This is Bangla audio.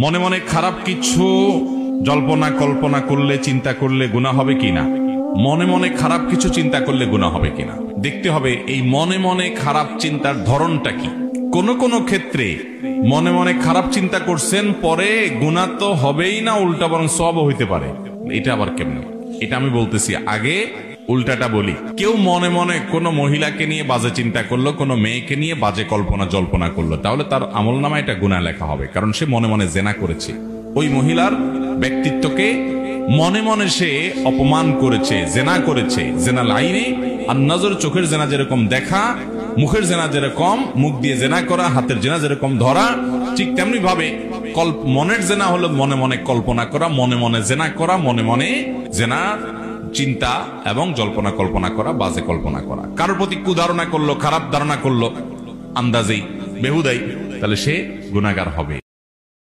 মনে মনে খারাপ কিছু জল্পনা কল্পনা করলে, চিন্তা করলে গুনাহ হবে কিনা? মনে মনে খারাপ কিছু চিন্তা করলে গুনাহ হবে কিনা দেখতে হবে। এই মনে মনে খারাপ চিন্তার ধরনটা কি? কোন কোন ক্ষেত্রে মনে মনে খারাপ চিন্তা করছেন, পরে গুনাহ তো হবেই না, উল্টা বরং সওয়াবও হইতে পারে। এটা আবার কেমন? এটা আমি বলতেছি, আগে উল্টাটা বলি। কেউ মনে মনে কোনো মহিলাকে নিয়ে বাজে চিন্তা করলো, কোনো মেয়েকে নিয়ে বাজে কল্পনা জল্পনা করলো, তাহলে তার আমলনামায় এটা গুনাহ লেখা হবে, কারণ সে মনে মনে জেনা করেছে। ওই মহিলার ব্যক্তিত্বকে মনে মনে সে অপমান করেছে, জেনা করেছে। জেনা লাইনে আর নজর, চোখের জেনা যেরকম দেখা, মুখের জেনা যেরকম মুখ দিয়ে জেনা করা, হাতের জেনা যেরকম ধরা, ঠিক তেমনি ভাবে মনের জেনা হলো মনে মনে কল্পনা করা, মনে মনে জেনা করা, মনে মনে জেনা চিন্তা এবং জল্পনা কল্পনা করা, বাজে কল্পনা করা। কারোর প্রতি কুধারণা করলো, খারাপ ধারণা করলো, আন্দাজেই বেহুদাই, তাহলে সে গুনাহগার হবে।